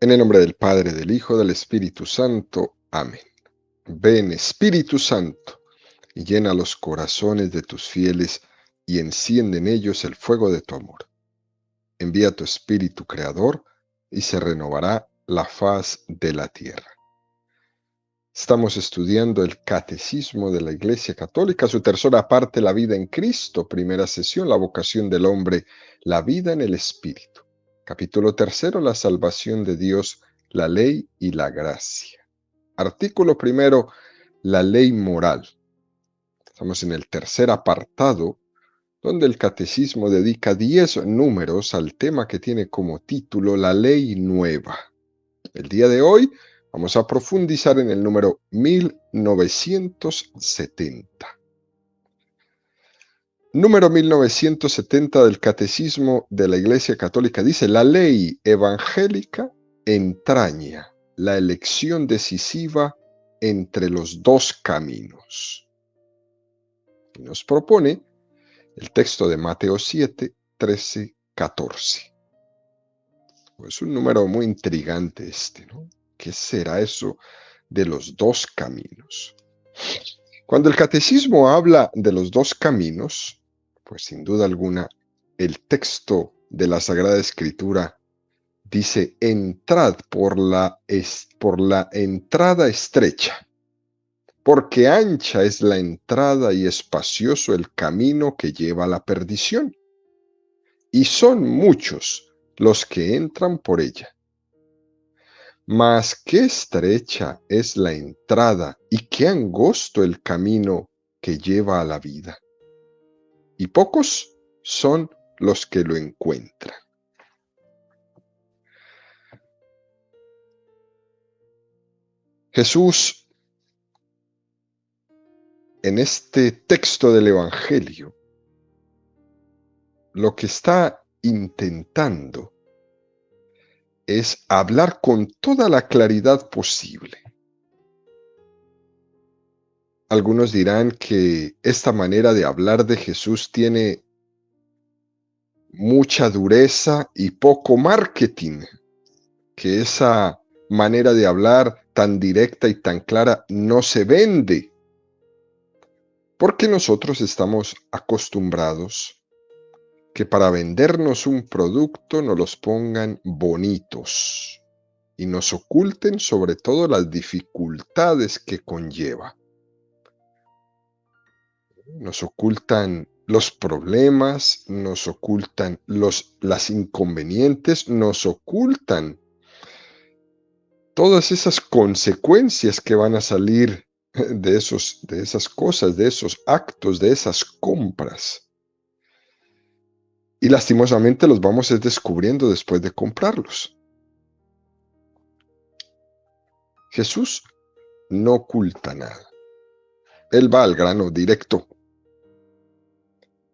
En el nombre del Padre, del Hijo, del Espíritu Santo. Amén. Ven, Espíritu Santo, y llena los corazones de tus fieles, y enciende en ellos el fuego de tu amor. Envía tu Espíritu Creador, y se renovará la faz de la tierra. Estamos estudiando el Catecismo de la Iglesia Católica, su tercera parte, la vida en Cristo, primera sesión, la vocación del hombre, la vida en el Espíritu. Capítulo tercero, la salvación de Dios, la ley y la gracia. Artículo primero, la ley moral. Estamos en el tercer apartado, donde el Catecismo dedica 10 números al tema que tiene como título la ley nueva. El día de hoy vamos a profundizar en el número 1970. Número 1970 del Catecismo de la Iglesia Católica dice: la ley evangélica entraña la elección decisiva entre los dos caminos. Y nos propone el texto de Mateo 7, 13, 14. Es un número muy intrigante este, ¿no? ¿Qué será eso de los dos caminos? Cuando el Catecismo habla de los dos caminos, pues sin duda alguna, el texto de la Sagrada Escritura dice: entrad por la entrada estrecha, porque ancha es la entrada y espacioso el camino que lleva a la perdición, y son muchos los que entran por ella. Mas qué estrecha es la entrada y qué angosto el camino que lleva a la vida, y pocos son los que lo encuentran. Jesús, en este texto del Evangelio, lo que está intentando es hablar con toda la claridad posible. Algunos dirán que esta manera de hablar de Jesús tiene mucha dureza y poco marketing, que esa manera de hablar tan directa y tan clara no se vende, porque nosotros estamos acostumbrados que para vendernos un producto nos los pongan bonitos y nos oculten sobre todo las dificultades que conlleva. Nos ocultan los problemas, nos ocultan las inconvenientes, nos ocultan todas esas consecuencias que van a salir de esas cosas, de esos actos, de esas compras. Y lastimosamente los vamos descubriendo después de comprarlos. Jesús no oculta nada. Él va al grano directo.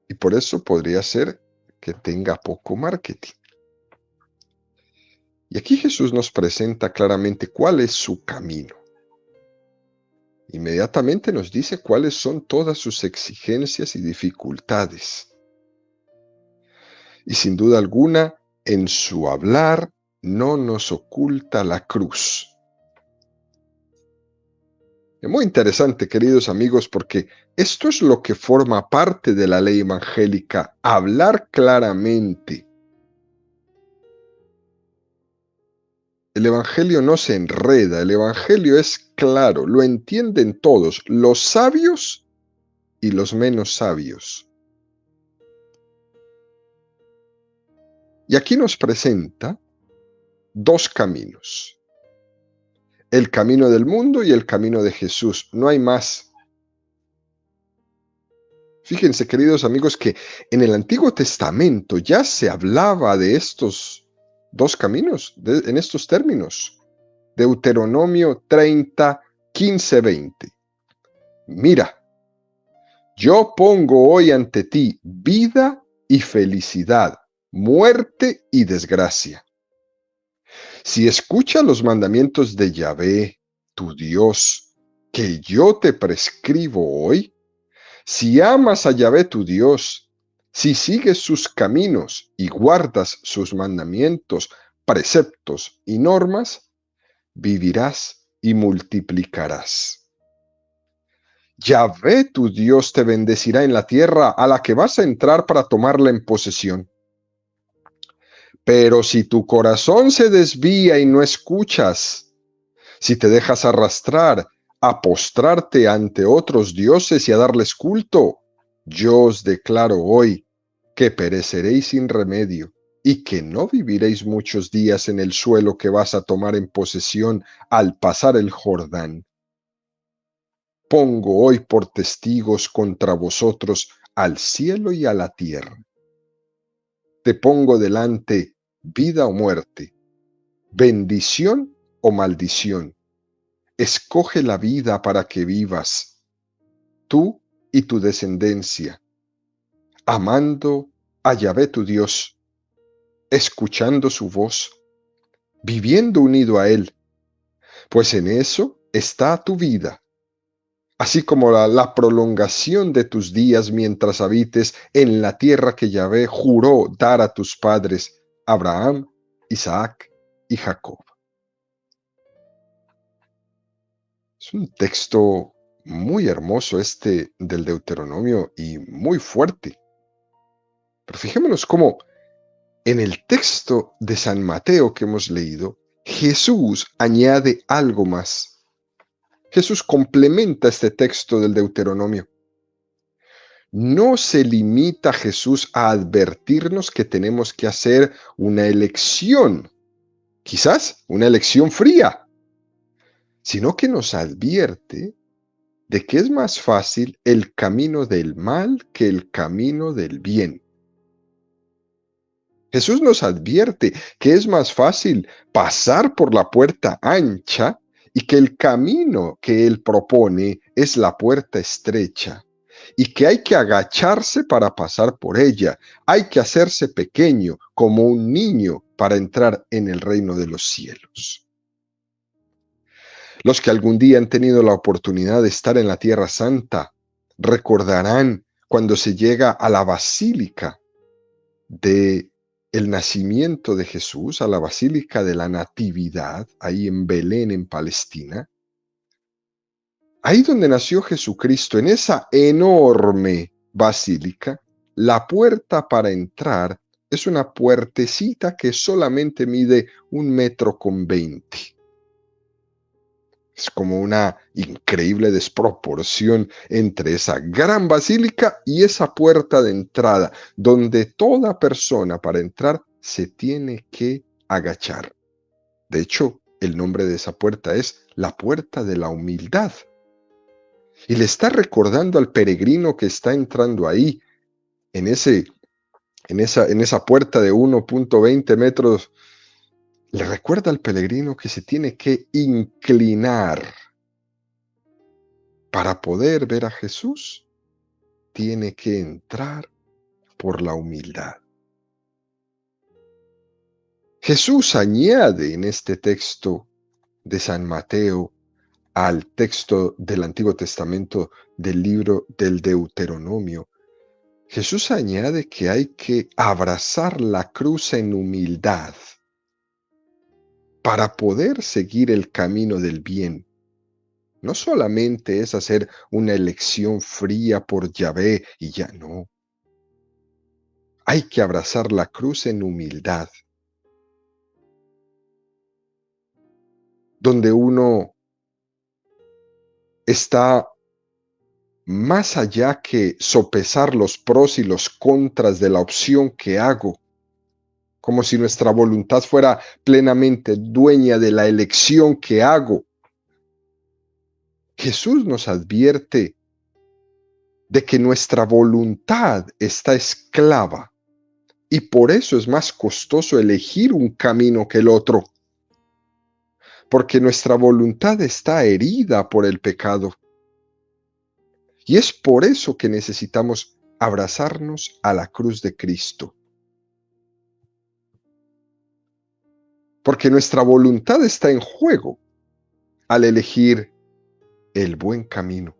Y por eso podría ser que tenga poco marketing. Y aquí Jesús nos presenta claramente cuál es su camino. Inmediatamente nos dice cuáles son todas sus exigencias y dificultades. Y sin duda alguna, en su hablar no nos oculta la cruz. Es muy interesante, queridos amigos, porque esto es lo que forma parte de la ley evangélica: hablar claramente. El evangelio no se enreda, el evangelio es claro, lo entienden todos, los sabios y los menos sabios. Y aquí nos presenta dos caminos: el camino del mundo y el camino de Jesús. No hay más. Fíjense, queridos amigos, que en el Antiguo Testamento ya se hablaba de estos dos caminos, en estos términos. Deuteronomio 30, 15, 20. Mira, yo pongo hoy ante ti vida y felicidad, muerte y desgracia. Si escuchas los mandamientos de Yahvé, tu Dios, que yo te prescribo hoy, si amas a Yahvé tu Dios, si sigues sus caminos y guardas sus mandamientos preceptos y normas, vivirás y multiplicarás. Yahvé tu Dios te bendecirá en la tierra a la que vas a entrar para tomarla en posesión. Pero si tu corazón se desvía y no escuchas, si te dejas arrastrar a postrarte ante otros dioses y a darles culto, yo os declaro hoy que pereceréis sin remedio y que no viviréis muchos días en el suelo que vas a tomar en posesión al pasar el Jordán. Pongo hoy por testigos contra vosotros al cielo y a la tierra. Te pongo delante vida o muerte, bendición o maldición. Escoge la vida para que vivas, tú y tu descendencia, amando a Yahvé tu Dios, escuchando su voz, viviendo unido a Él, pues en eso está tu vida, así como la prolongación de tus días mientras habites en la tierra que Yahvé juró dar a tus padres, Abraham, Isaac y Jacob. Es un texto muy hermoso este del Deuteronomio y muy fuerte. Pero fijémonos cómo en el texto de San Mateo que hemos leído, Jesús añade algo más. Jesús complementa este texto del Deuteronomio. No se limita Jesús a advertirnos que tenemos que hacer una elección, quizás una elección fría, sino que nos advierte de que es más fácil el camino del mal que el camino del bien. Jesús nos advierte que es más fácil pasar por la puerta ancha y que el camino que Él propone es la puerta estrecha y que hay que agacharse para pasar por ella, hay que hacerse pequeño como un niño para entrar en el reino de los cielos. Los que algún día han tenido la oportunidad de estar en la Tierra Santa recordarán cuando se llega a la basílica de el nacimiento de Jesús, a la Basílica de la Natividad, ahí en Belén, en Palestina, ahí donde nació Jesucristo, en esa enorme basílica, la puerta para entrar es una puertecita que solamente mide 1,20 m. Es como una increíble desproporción entre esa gran basílica y esa puerta de entrada, donde toda persona para entrar se tiene que agachar. De hecho, el nombre de esa puerta es la puerta de la humildad. Y le está recordando al peregrino que está entrando ahí, en esa puerta de 1,20 metros, le recuerda al peregrino que se tiene que inclinar. Para poder ver a Jesús, tiene que entrar por la humildad. Jesús añade en este texto de San Mateo al texto del Antiguo Testamento del libro del Deuteronomio. Jesús añade que hay que abrazar la cruz en humildad para poder seguir el camino del bien. No solamente es hacer una elección fría por Yahvé y ya no. Hay que abrazar la cruz en humildad, donde uno está más allá que sopesar los pros y los contras de la opción que hago, como si nuestra voluntad fuera plenamente dueña de la elección que hago. Jesús nos advierte de que nuestra voluntad está esclava y por eso es más costoso elegir un camino que el otro, porque nuestra voluntad está herida por el pecado. Y es por eso que necesitamos abrazarnos a la cruz de Cristo. Porque nuestra voluntad está en juego al elegir el buen camino.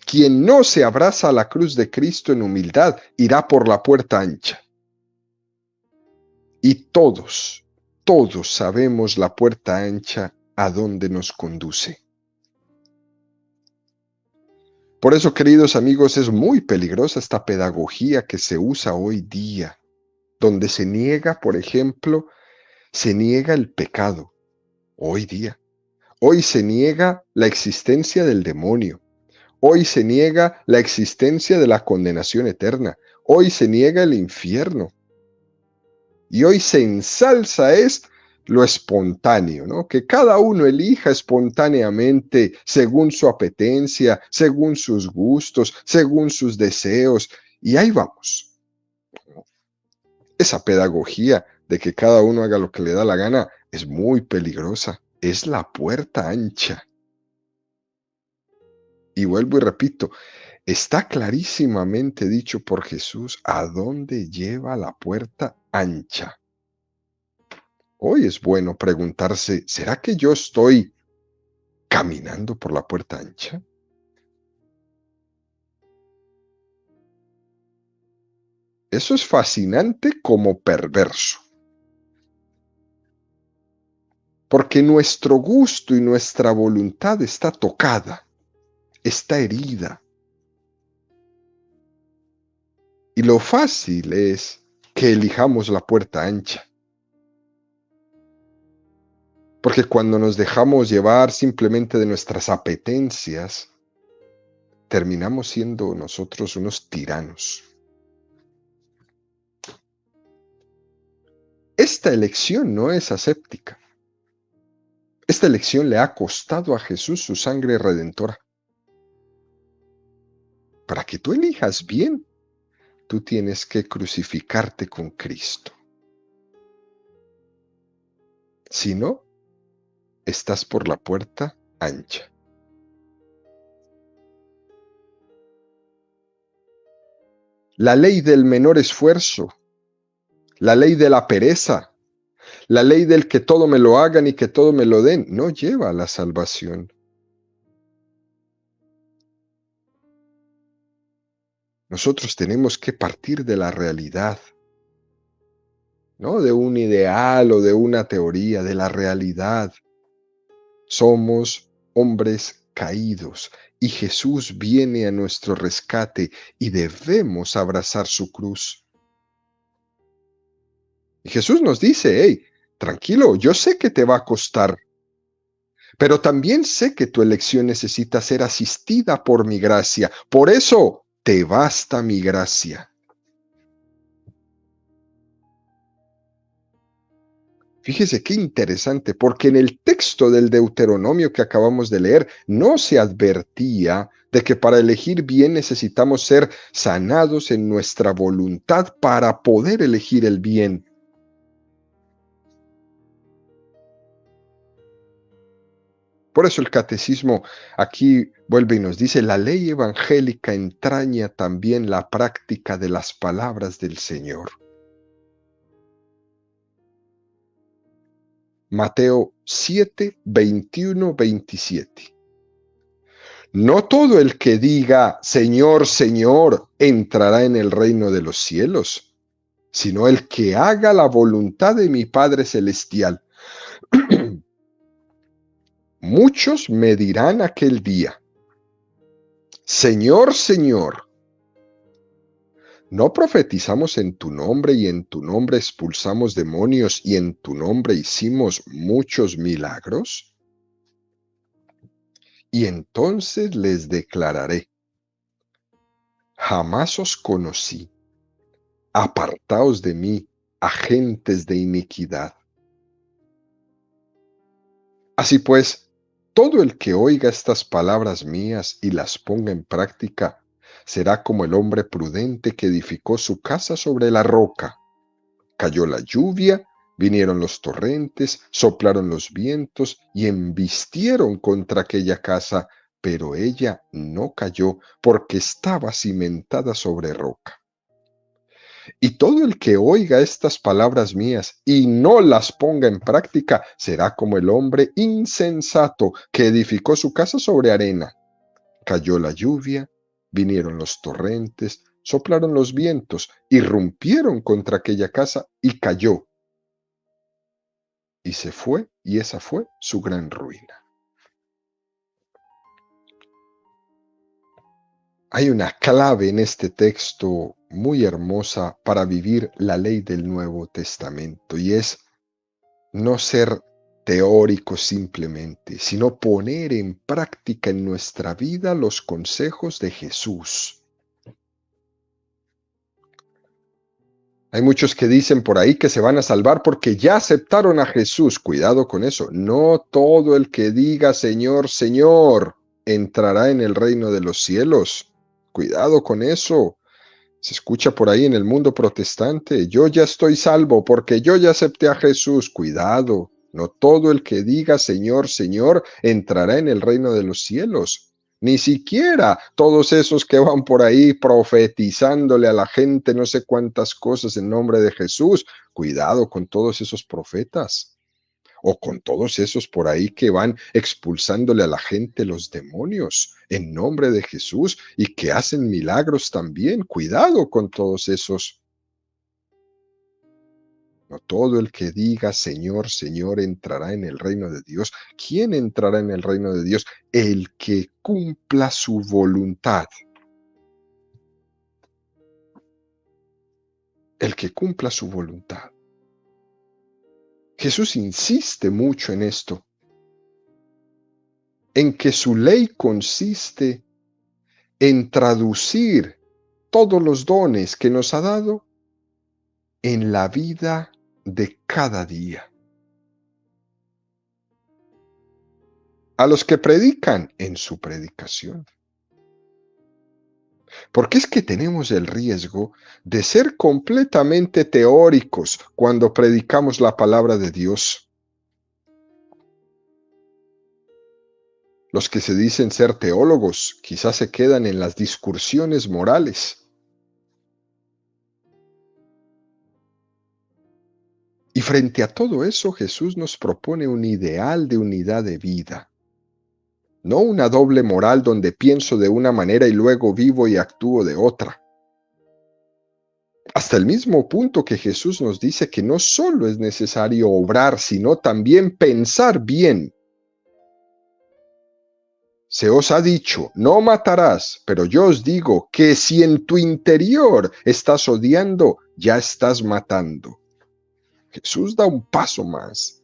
Quien no se abraza a la cruz de Cristo en humildad irá por la puerta ancha. Y todos sabemos la puerta ancha a dónde nos conduce. Por eso, queridos amigos, es muy peligrosa esta pedagogía que se usa hoy día, donde se niega, por ejemplo, se niega el pecado, hoy día. Hoy se niega la existencia del demonio. Hoy se niega la existencia de la condenación eterna. Hoy se niega el infierno. Y hoy se ensalza lo espontáneo, ¿no? Que cada uno elija espontáneamente según su apetencia, según sus gustos, según sus deseos. Y ahí vamos. Esa pedagogía de que cada uno haga lo que le da la gana es muy peligrosa. Es la puerta ancha. Y vuelvo y repito, está clarísimamente dicho por Jesús a dónde lleva la puerta ancha. Hoy es bueno preguntarse, ¿será que yo estoy caminando por la puerta ancha? Eso es fascinante como perverso, porque nuestro gusto y nuestra voluntad está tocada, está herida. Y lo fácil es que elijamos la puerta ancha. Porque cuando nos dejamos llevar simplemente de nuestras apetencias, terminamos siendo nosotros unos tiranos. Esta elección no es aséptica. Esta elección le ha costado a Jesús su sangre redentora. Para que tú elijas bien, tú tienes que crucificarte con Cristo. Si no, estás por la puerta ancha. La ley del menor esfuerzo, la ley de la pereza, la ley del que todo me lo hagan y que todo me lo den, no lleva a la salvación. Nosotros tenemos que partir de la realidad, no de un ideal o de una teoría, de la realidad. Somos hombres caídos y Jesús viene a nuestro rescate y debemos abrazar su cruz. Y Jesús nos dice, hey, tranquilo, yo sé que te va a costar, pero también sé que tu elección necesita ser asistida por mi gracia. Por eso te basta mi gracia. Fíjese qué interesante, porque en el texto del Deuteronomio que acabamos de leer no se advertía de que para elegir bien necesitamos ser sanados en nuestra voluntad para poder elegir el bien. Por eso el catecismo aquí vuelve y nos dice, la ley evangélica entraña también la práctica de las palabras del Señor. Mateo 7, 21, 27. No todo el que diga, Señor, Señor, entrará en el reino de los cielos, sino el que haga la voluntad de mi Padre Celestial. Muchos me dirán aquel día, Señor, Señor, ¿no profetizamos en tu nombre y en tu nombre expulsamos demonios y en tu nombre hicimos muchos milagros? Y entonces les declararé, jamás os conocí, apartaos de mí, agentes de iniquidad. Así pues, todo el que oiga estas palabras mías y las ponga en práctica, será como el hombre prudente que edificó su casa sobre la roca. Cayó la lluvia, vinieron los torrentes, soplaron los vientos y embistieron contra aquella casa, pero ella no cayó porque estaba cimentada sobre roca. Y todo el que oiga estas palabras mías y no las ponga en práctica, será como el hombre insensato que edificó su casa sobre arena. Cayó la lluvia, vinieron los torrentes, soplaron los vientos, irrumpieron contra aquella casa y cayó, y se fue, y esa fue su gran ruina. Hay una clave en este texto muy hermosa para vivir la ley del Nuevo Testamento, y es no ser teóricos simplemente, sino poner en práctica en nuestra vida los consejos de Jesús. Hay muchos que dicen por ahí que se van a salvar porque ya aceptaron a Jesús. Cuidado con eso. No todo el que diga Señor, Señor, entrará en el reino de los cielos. Cuidado con eso. Se escucha por ahí en el mundo protestante. Yo ya estoy salvo porque yo ya acepté a Jesús. Cuidado. No todo el que diga Señor, Señor, entrará en el reino de los cielos. Ni siquiera todos esos que van por ahí profetizándole a la gente no sé cuántas cosas en nombre de Jesús. Cuidado con todos esos profetas. O con todos esos por ahí que van expulsándole a la gente los demonios en nombre de Jesús y que hacen milagros también. Cuidado con todos esos. No todo el que diga Señor, Señor entrará en el reino de Dios. ¿Quién entrará en el reino de Dios? El que cumpla su voluntad. El que cumpla su voluntad. Jesús insiste mucho en esto, en que su ley consiste en traducir todos los dones que nos ha dado en la vida de cada día. A los que predican en su predicación. Porque es que tenemos el riesgo de ser completamente teóricos cuando predicamos la palabra de Dios. Los que se dicen ser teólogos quizás se quedan en las discusiones morales. Y frente a todo eso, Jesús nos propone un ideal de unidad de vida. No una doble moral donde pienso de una manera y luego vivo y actúo de otra. Hasta el mismo punto que Jesús nos dice que no solo es necesario obrar, sino también pensar bien. Se os ha dicho, no matarás, pero yo os digo que si en tu interior estás odiando, ya estás matando. Jesús da un paso más.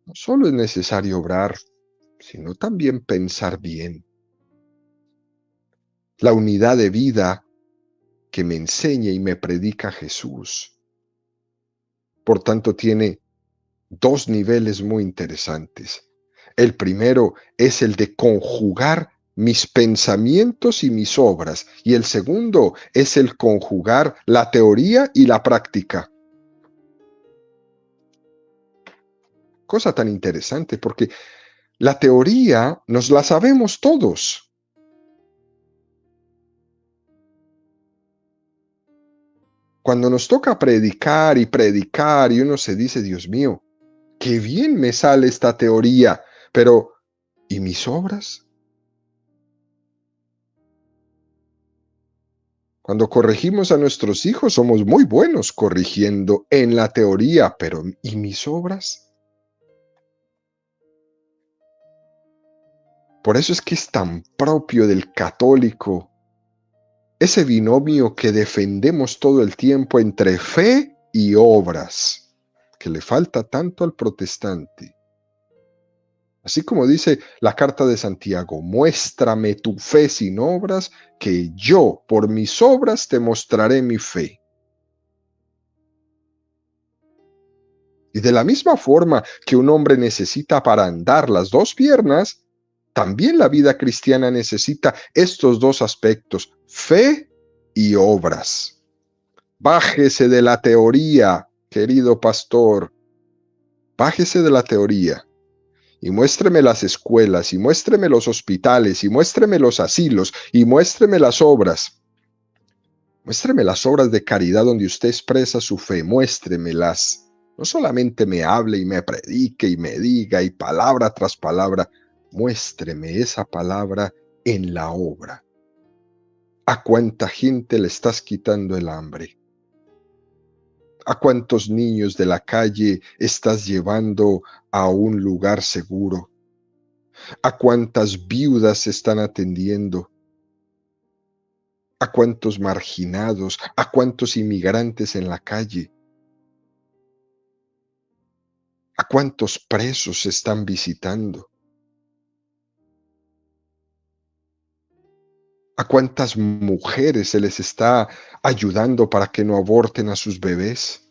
No solo es necesario obrar, sino también pensar bien. La unidad de vida que me enseña y me predica Jesús. Por tanto, tiene dos niveles muy interesantes. El primero es el de conjugar mis pensamientos y mis obras, y el segundo es el conjugar la teoría y la práctica. Cosa tan interesante, porque la teoría nos la sabemos todos. Cuando nos toca predicar y uno se dice, Dios mío, qué bien me sale esta teoría, pero ¿y mis obras? Cuando corregimos a nuestros hijos somos muy buenos corrigiendo en la teoría, pero ¿y mis obras? Por eso es que es tan propio del católico ese binomio que defendemos todo el tiempo entre fe y obras, que le falta tanto al protestante. Así como dice la carta de Santiago, muéstrame tu fe sin obras, que yo por mis obras te mostraré mi fe. Y de la misma forma que un hombre necesita para andar las dos piernas, también la vida cristiana necesita estos dos aspectos, fe y obras. Bájese de la teoría, querido pastor, bájese de la teoría y muéstreme las escuelas, y muéstreme los hospitales, y muéstreme los asilos, y muéstreme las obras. Muéstreme las obras de caridad donde usted expresa su fe, muéstremelas. No solamente me hable y me predique y me diga y palabra tras palabra, muéstreme esa palabra en la obra. ¿A cuánta gente le estás quitando el hambre? ¿A cuántos niños de la calle estás llevando a un lugar seguro? ¿A cuántas viudas están atendiendo? ¿A cuántos marginados? ¿A cuántos inmigrantes en la calle? ¿A cuántos presos están visitando? ¿A cuántas mujeres se les está ayudando para que no aborten a sus bebés?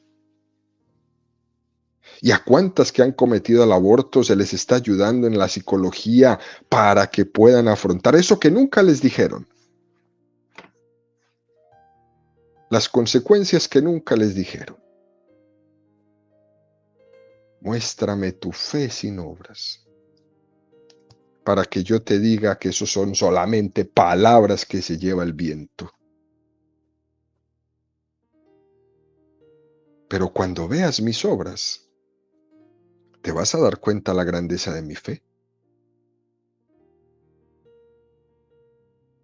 ¿Y a cuántas que han cometido el aborto se les está ayudando en la psicología para que puedan afrontar eso que nunca les dijeron? Las consecuencias que nunca les dijeron. Muéstrame tu fe sin obras, para que yo te diga que eso son solamente palabras que se lleva el viento. Pero cuando veas mis obras, te vas a dar cuenta la grandeza de mi fe.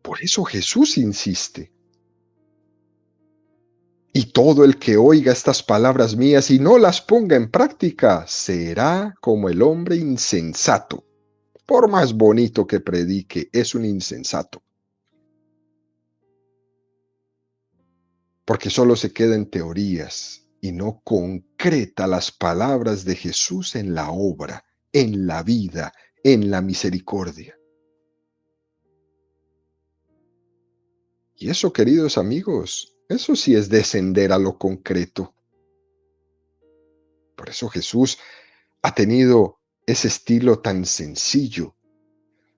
Por eso Jesús insiste. Y todo el que oiga estas palabras mías y no las ponga en práctica, será como el hombre insensato. Por más bonito que predique, es un insensato. Porque solo se queda en teorías y no concreta las palabras de Jesús en la obra, en la vida, en la misericordia. Y eso, queridos amigos, eso sí es descender a lo concreto. Por eso Jesús ha tenido ese estilo tan sencillo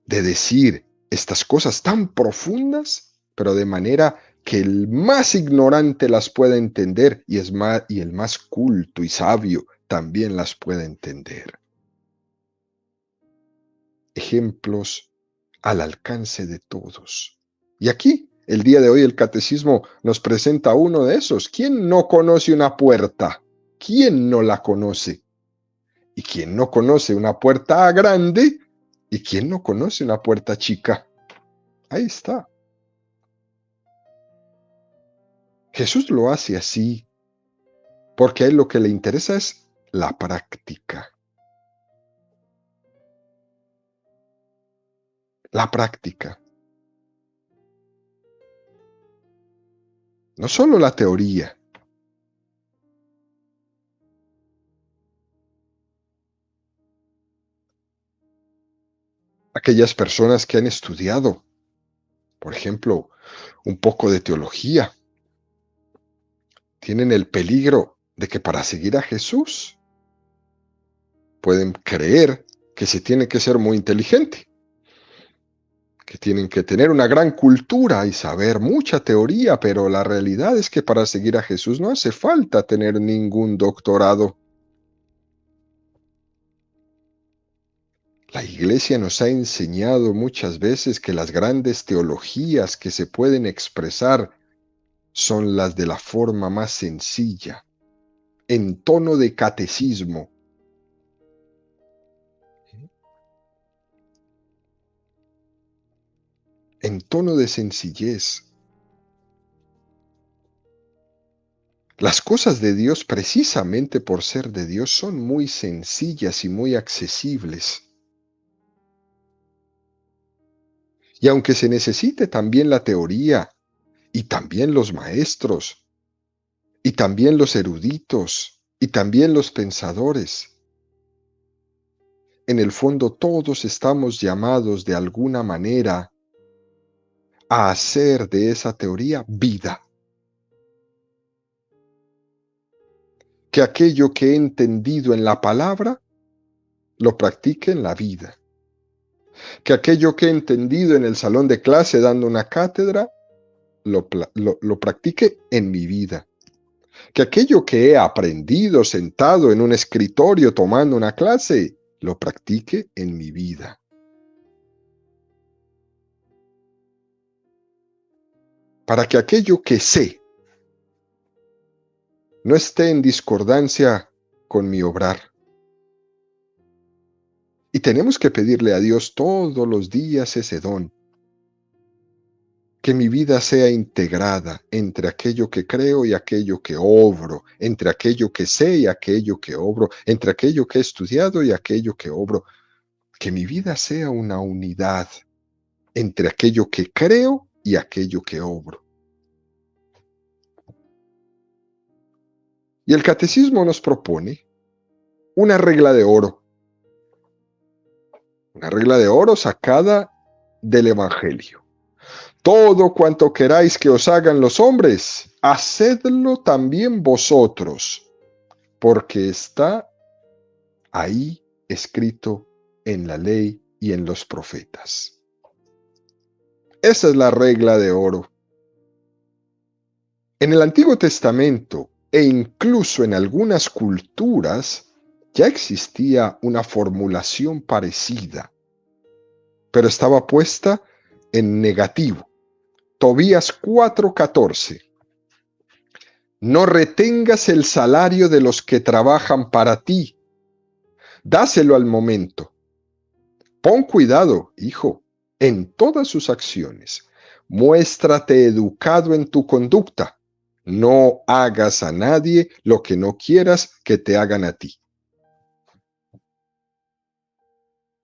de decir estas cosas tan profundas, pero de manera que el más ignorante las pueda entender y el más culto y sabio también las pueda entender. Ejemplos al alcance de todos. Y aquí, el día de hoy, el catecismo nos presenta uno de esos. ¿Quién no conoce una puerta? ¿Quién no la conoce? ¿Y quién no conoce una puerta grande? ¿Y quién no conoce una puerta chica? Ahí está. Jesús lo hace así porque a él lo que le interesa es la práctica. La práctica. No solo la teoría. Aquellas personas que han estudiado, por ejemplo, un poco de teología, tienen el peligro de que para seguir a Jesús pueden creer que se tiene que ser muy inteligente, que tienen que tener una gran cultura y saber mucha teoría, pero la realidad es que para seguir a Jesús no hace falta tener ningún doctorado. La Iglesia nos ha enseñado muchas veces que las grandes teologías que se pueden expresar son las de la forma más sencilla, en tono de catecismo. En tono de sencillez. Las cosas de Dios, precisamente por ser de Dios, son muy sencillas y muy accesibles. Y aunque se necesite también la teoría, y también los maestros, y también los eruditos, y también los pensadores, en el fondo todos estamos llamados de alguna manera a hacer de esa teoría vida. Que aquello que he entendido en la palabra, lo practique en la vida. Que aquello que he entendido en el salón de clase dando una cátedra, lo practique en mi vida. Que aquello que he aprendido sentado en un escritorio tomando una clase, lo practique en mi vida. Para que aquello que sé no esté en discordancia con mi obrar. Y tenemos que pedirle a Dios todos los días ese don, que mi vida sea integrada entre aquello que creo y aquello que obro, entre aquello que sé y aquello que obro, entre aquello que he estudiado y aquello que obro. Que mi vida sea una unidad entre aquello que creo y aquello que obro. Y el catecismo nos propone una regla de oro sacada del Evangelio. Todo cuanto queráis que os hagan los hombres, hacedlo también vosotros, porque está ahí escrito en la ley y en los profetas. Esa es la regla de oro. En el Antiguo Testamento e incluso en algunas culturas ya existía una formulación parecida, pero estaba puesta en negativo. Tobías 4:14. No retengas el salario de los que trabajan para ti. Dáselo al momento. Pon cuidado, hijo, en todas sus acciones. Muéstrate educado en tu conducta. No hagas a nadie lo que no quieras que te hagan a ti.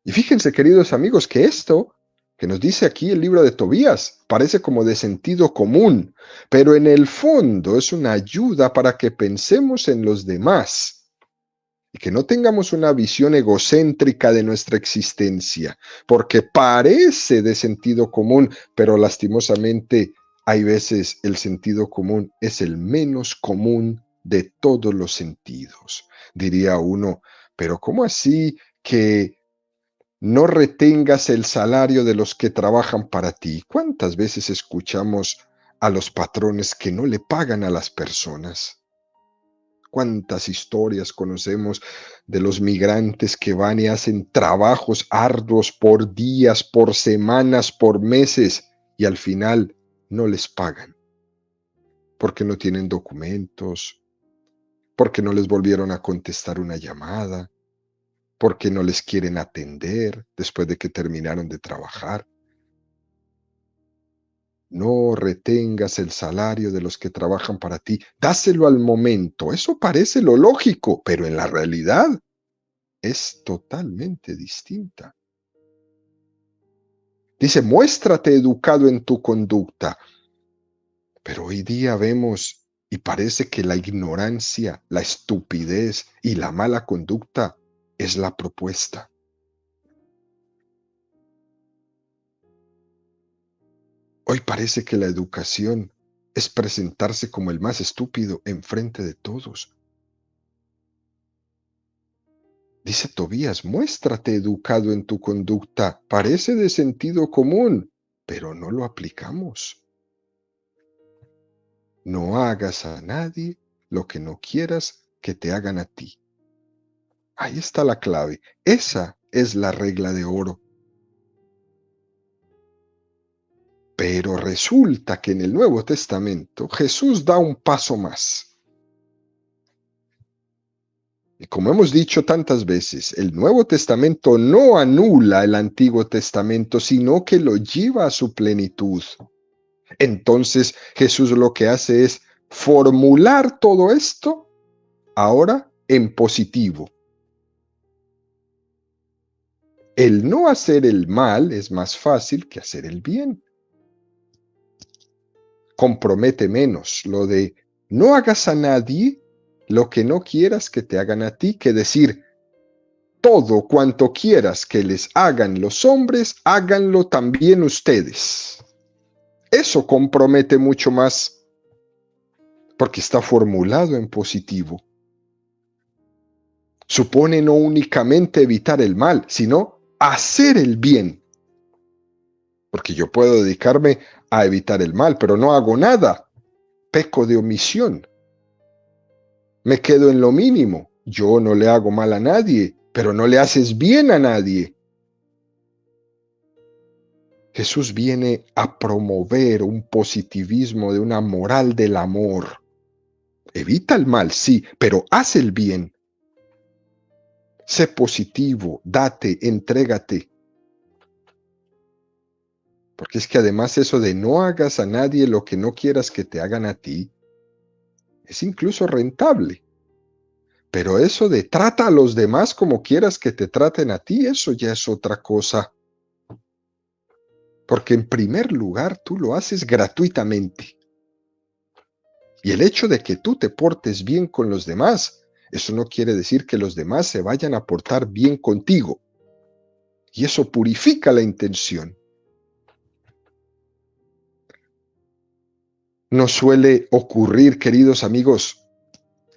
Y fíjense, queridos amigos, que esto que nos dice aquí el libro de Tobías parece como de sentido común, pero en el fondo es una ayuda para que pensemos en los demás y que no tengamos una visión egocéntrica de nuestra existencia, porque parece de sentido común, pero lastimosamente hay veces el sentido común es el menos común de todos los sentidos. Diría uno, pero ¿cómo así que no retengas el salario de los que trabajan para ti? ¿Cuántas veces escuchamos a los patrones que no le pagan a las personas? ¿Cuántas historias conocemos de los migrantes que van y hacen trabajos arduos por días, por semanas, por meses y al final no les pagan? Porque no tienen documentos, porque no les volvieron a contestar una llamada, porque no les quieren atender después de que terminaron de trabajar. No retengas el salario de los que trabajan para ti, dáselo al momento. Eso parece lo lógico, pero en la realidad es totalmente distinta. Dice, muéstrate educado en tu conducta. Pero hoy día vemos y parece que la ignorancia, la estupidez y la mala conducta es la propuesta. Hoy parece que la educación es presentarse como el más estúpido enfrente de todos. Dice Tobías, muéstrate educado en tu conducta. Parece de sentido común, pero no lo aplicamos. No hagas a nadie lo que no quieras que te hagan a ti. Ahí está la clave. Esa es la regla de oro. Pero resulta que en el Nuevo Testamento Jesús da un paso más. Y como hemos dicho tantas veces, el Nuevo Testamento no anula el Antiguo Testamento, sino que lo lleva a su plenitud. Entonces Jesús lo que hace es formular todo esto ahora en positivo. El no hacer el mal es más fácil que hacer el bien. Compromete menos lo de no hagas a nadie lo que no quieras que te hagan a ti, que decir todo cuanto quieras que les hagan los hombres, háganlo también ustedes. Eso compromete mucho más porque está formulado en positivo. Supone no únicamente evitar el mal, sino hacer el bien. Porque yo puedo dedicarme a evitar el mal, pero no hago nada. Peco de omisión. Me quedo en lo mínimo. Yo no le hago mal a nadie, pero no le haces bien a nadie. Jesús viene a promover un positivismo de una moral del amor. Evita el mal, sí, pero haz el bien. Sé positivo, date, entrégate. Porque es que además eso de no hagas a nadie lo que no quieras que te hagan a ti, es incluso rentable. Pero eso de trata a los demás como quieras que te traten a ti, eso ya es otra cosa. Porque en primer lugar tú lo haces gratuitamente. Y el hecho de que tú te portes bien con los demás, eso no quiere decir que los demás se vayan a portar bien contigo. Y eso purifica la intención. Nos suele ocurrir, queridos amigos,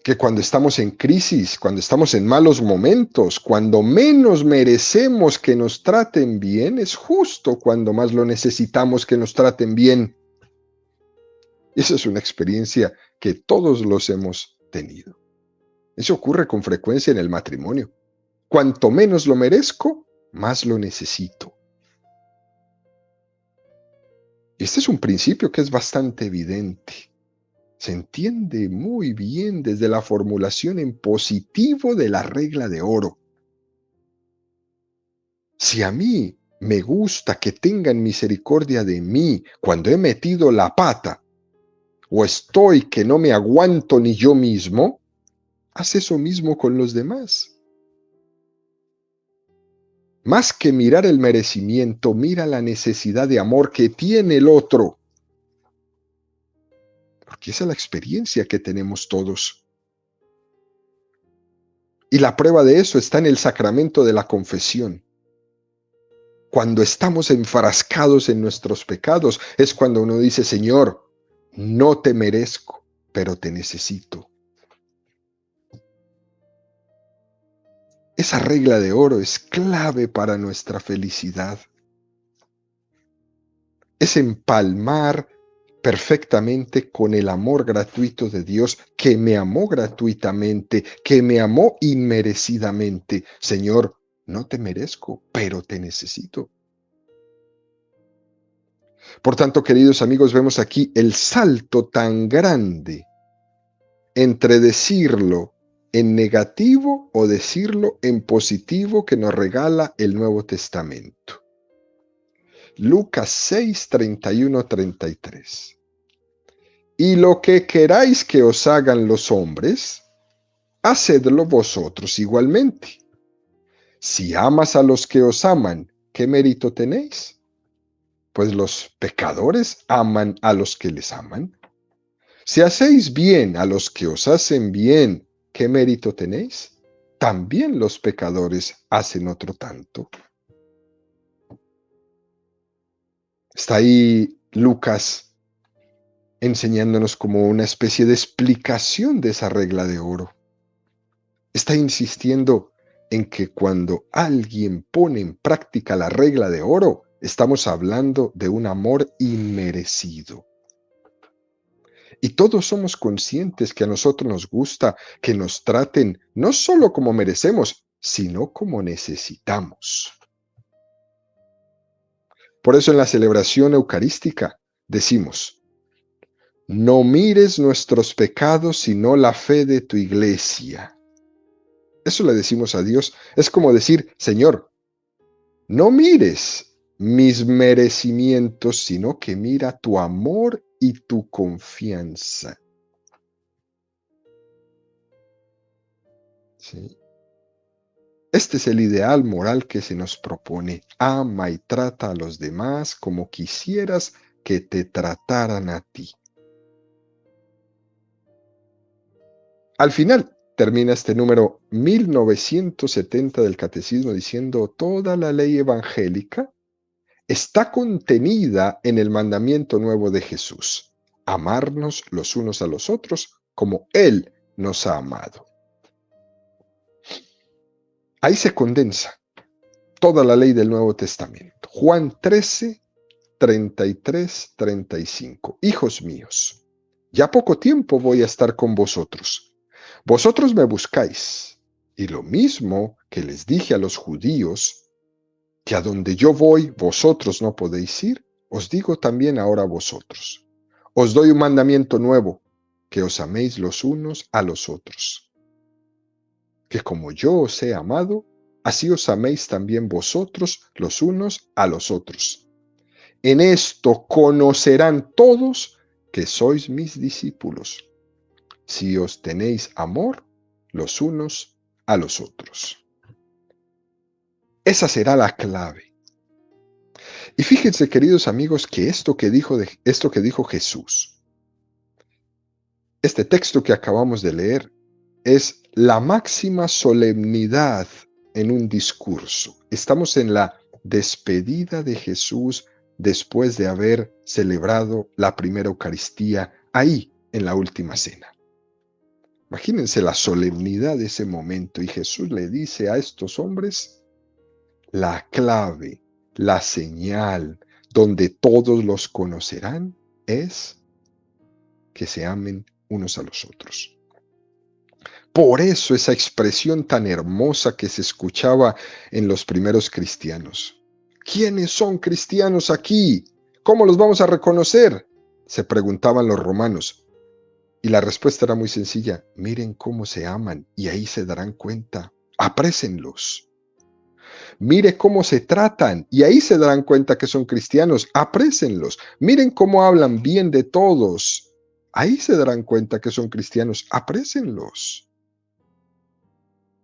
que cuando estamos en crisis, cuando estamos en malos momentos, cuando menos merecemos que nos traten bien, es justo cuando más lo necesitamos que nos traten bien. Esa es una experiencia que todos los hemos tenido. Eso ocurre con frecuencia en el matrimonio. Cuanto menos lo merezco, más lo necesito. Y este es un principio que es bastante evidente. Se entiende muy bien desde la formulación en positivo de la regla de oro. Si a mí me gusta que tengan misericordia de mí cuando he metido la pata, o estoy que no me aguanto ni yo mismo, haz eso mismo con los demás. Más que mirar el merecimiento, mira la necesidad de amor que tiene el otro. Porque esa es la experiencia que tenemos todos. Y la prueba de eso está en el sacramento de la confesión. Cuando estamos enfrascados en nuestros pecados, es cuando uno dice, Señor, no te merezco, pero te necesito. Esa regla de oro es clave para nuestra felicidad. Es empalmar perfectamente con el amor gratuito de Dios, que me amó gratuitamente, que me amó inmerecidamente. Señor, no te merezco, pero te necesito. Por tanto, queridos amigos, vemos aquí el salto tan grande entre decirlo en negativo o decirlo en positivo que nos regala el Nuevo Testamento. Lucas 6, 31, 33. Y lo que queráis que os hagan los hombres, hacedlo vosotros igualmente. Si amas a los que os aman, ¿qué mérito tenéis? Pues los pecadores aman a los que les aman. Si hacéis bien a los que os hacen bien, ¿qué mérito tenéis? También los pecadores hacen otro tanto. Está ahí Lucas enseñándonos como una especie de explicación de esa regla de oro. Está insistiendo en que cuando alguien pone en práctica la regla de oro, estamos hablando de un amor inmerecido. Y todos somos conscientes que a nosotros nos gusta que nos traten no solo como merecemos, sino como necesitamos. Por eso en la celebración eucarística decimos, no mires nuestros pecados, sino la fe de tu iglesia. Eso le decimos a Dios. Es como decir, Señor, no mires mis merecimientos, sino que mira tu amor y tu confianza. ¿Sí? Este es el ideal moral que se nos propone. Ama y trata a los demás como quisieras que te trataran a ti. Al final termina este número 1970 del Catecismo diciendo, toda la ley evangélica está contenida en el mandamiento nuevo de Jesús, amarnos los unos a los otros como Él nos ha amado. Ahí se condensa toda la ley del Nuevo Testamento. Juan 13, 33, 35. Hijos míos, ya poco tiempo voy a estar con vosotros. Vosotros me buscáis, y lo mismo que les dije a los judíos, que a donde yo voy vosotros no podéis ir, os digo también ahora a vosotros. Os doy un mandamiento nuevo, que os améis los unos a los otros. Que como yo os he amado, así os améis también vosotros los unos a los otros. En esto conocerán todos que sois mis discípulos, si os tenéis amor los unos a los otros. Esa será la clave. Y fíjense, queridos amigos, que esto que dijo Jesús, este texto que acabamos de leer, es la máxima solemnidad en un discurso. Estamos en la despedida de Jesús después de haber celebrado la primera Eucaristía ahí en la última cena. Imagínense la solemnidad de ese momento y Jesús le dice a estos hombres la clave, la señal donde todos los conocerán es que se amen unos a los otros. Por eso esa expresión tan hermosa que se escuchaba en los primeros cristianos. ¿Quiénes son cristianos aquí? ¿Cómo los vamos a reconocer? Se preguntaban los romanos. Y la respuesta era muy sencilla. Miren cómo se aman y ahí se darán cuenta. Aprécenlos. Mire cómo se tratan y ahí se darán cuenta que son cristianos. Aprécenlos. Miren cómo hablan bien de todos. Ahí se darán cuenta que son cristianos. Aprécenlos.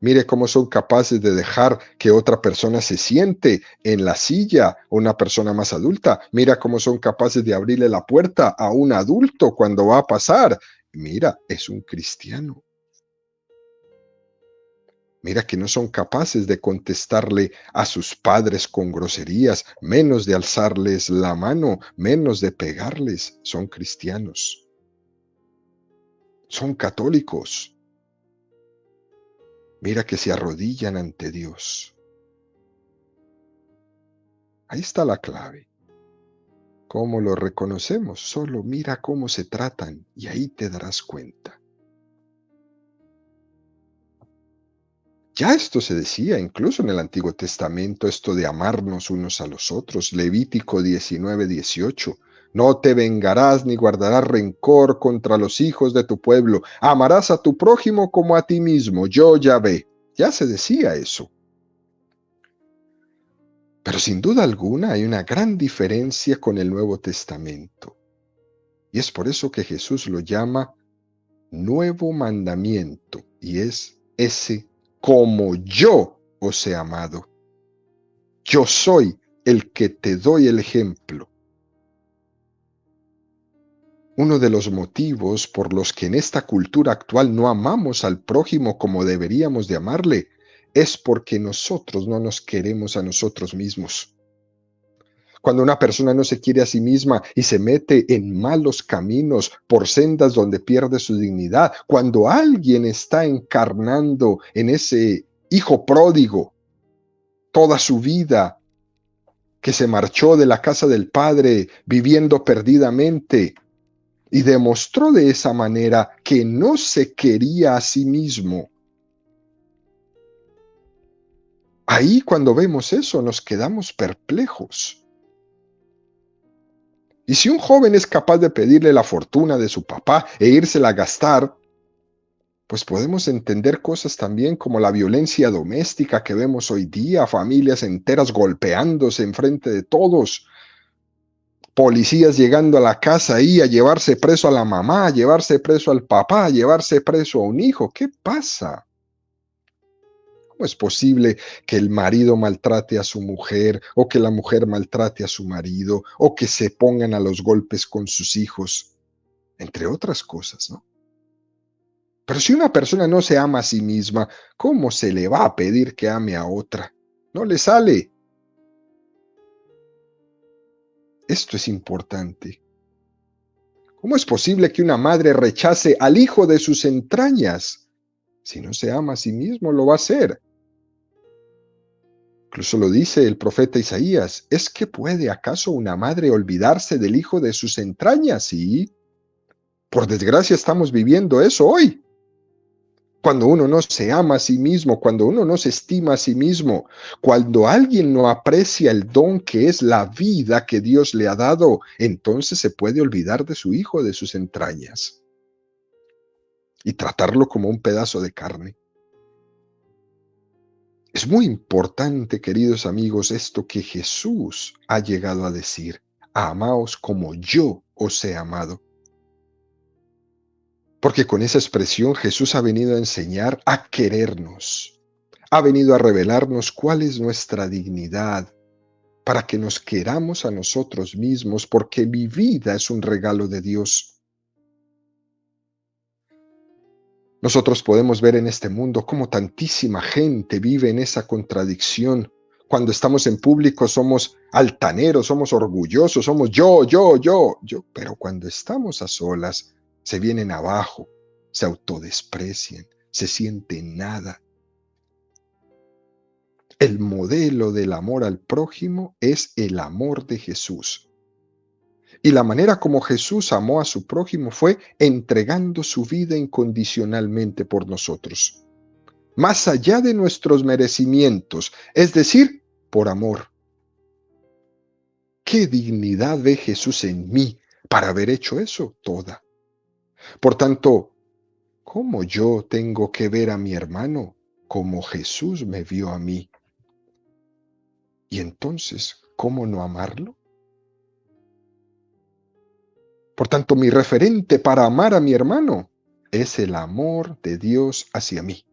Mire cómo son capaces de dejar que otra persona se siente en la silla, una persona más adulta. Mira cómo son capaces de abrirle la puerta a un adulto cuando va a pasar. Mira, es un cristiano. Mira que no son capaces de contestarle a sus padres con groserías, menos de alzarles la mano, menos de pegarles. Son cristianos. Son católicos. Mira que se arrodillan ante Dios. Ahí está la clave. ¿Cómo lo reconocemos? Solo mira cómo se tratan y ahí te darás cuenta. Ya esto se decía incluso en el Antiguo Testamento, esto de amarnos unos a los otros. Levítico 19:18. No te vengarás ni guardarás rencor contra los hijos de tu pueblo. Amarás a tu prójimo como a ti mismo. Yo Yahvé. Ya se decía eso. Pero sin duda alguna hay una gran diferencia con el Nuevo Testamento. Y es por eso que Jesús lo llama nuevo mandamiento. Y es ese como yo os he amado. Yo soy el que te doy el ejemplo. Uno de los motivos por los que en esta cultura actual no amamos al prójimo como deberíamos de amarle es porque nosotros no nos queremos a nosotros mismos. Cuando una persona no se quiere a sí misma y se mete en malos caminos por sendas donde pierde su dignidad, cuando alguien está encarnando en ese hijo pródigo toda su vida, que se marchó de la casa del padre viviendo perdidamente y demostró de esa manera que no se quería a sí mismo. Ahí cuando vemos eso nos quedamos perplejos. Y si un joven es capaz de pedirle la fortuna de su papá e írsela a gastar, pues podemos entender cosas también como la violencia doméstica que vemos hoy día, familias enteras golpeándose enfrente de todos, policías llegando a la casa ahí a llevarse preso a la mamá, a llevarse preso al papá, a llevarse preso a un hijo. ¿Qué pasa? ¿Cómo es posible que el marido maltrate a su mujer o que la mujer maltrate a su marido o que se pongan a los golpes con sus hijos? Entre otras cosas, ¿no? Pero si una persona no se ama a sí misma, ¿cómo se le va a pedir que ame a otra? No le sale. Esto es importante. ¿Cómo es posible que una madre rechace al hijo de sus entrañas? Si no se ama a sí mismo, lo va a hacer. Incluso lo dice el profeta Isaías. ¿Es que puede acaso una madre olvidarse del hijo de sus entrañas? Sí. Por desgracia estamos viviendo eso hoy. Cuando uno no se ama a sí mismo, cuando uno no se estima a sí mismo, cuando alguien no aprecia el don que es la vida que Dios le ha dado, entonces se puede olvidar de su hijo, de sus entrañas, y tratarlo como un pedazo de carne. Es muy importante, queridos amigos, esto que Jesús ha llegado a decir. Amaos como yo os he amado. Porque con esa expresión Jesús ha venido a enseñar a querernos. Ha venido a revelarnos cuál es nuestra dignidad, para que nos queramos a nosotros mismos, porque mi vida es un regalo de Dios. Nosotros podemos ver en este mundo cómo tantísima gente vive en esa contradicción. Cuando estamos en público somos altaneros, somos orgullosos, somos yo, pero cuando estamos a solas se vienen abajo, se autodesprecian, se sienten nada. El modelo del amor al prójimo es el amor de Jesús. Y la manera como Jesús amó a su prójimo fue entregando su vida incondicionalmente por nosotros, más allá de nuestros merecimientos, es decir, por amor. ¿Qué dignidad ve Jesús en mí para haber hecho eso? Toda. Por tanto, ¿cómo yo tengo que ver a mi hermano como Jesús me vio a mí? Y entonces, ¿cómo no amarlo? Por tanto, mi referente para amar a mi hermano es el amor de Dios hacia mí.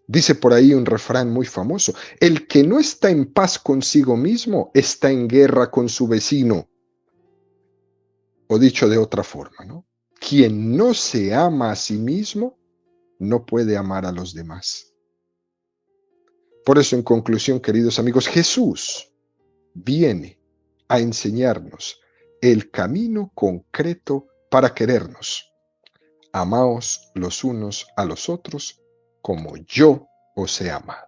Dice por ahí un refrán muy famoso: el que no está en paz consigo mismo está en guerra con su vecino. O dicho de otra forma, ¿no? Quien no se ama a sí mismo no puede amar a los demás. Por eso, en conclusión, queridos amigos, Jesús viene a enseñarnos el camino concreto para querernos. Amaos los unos a los otros como yo os he amado.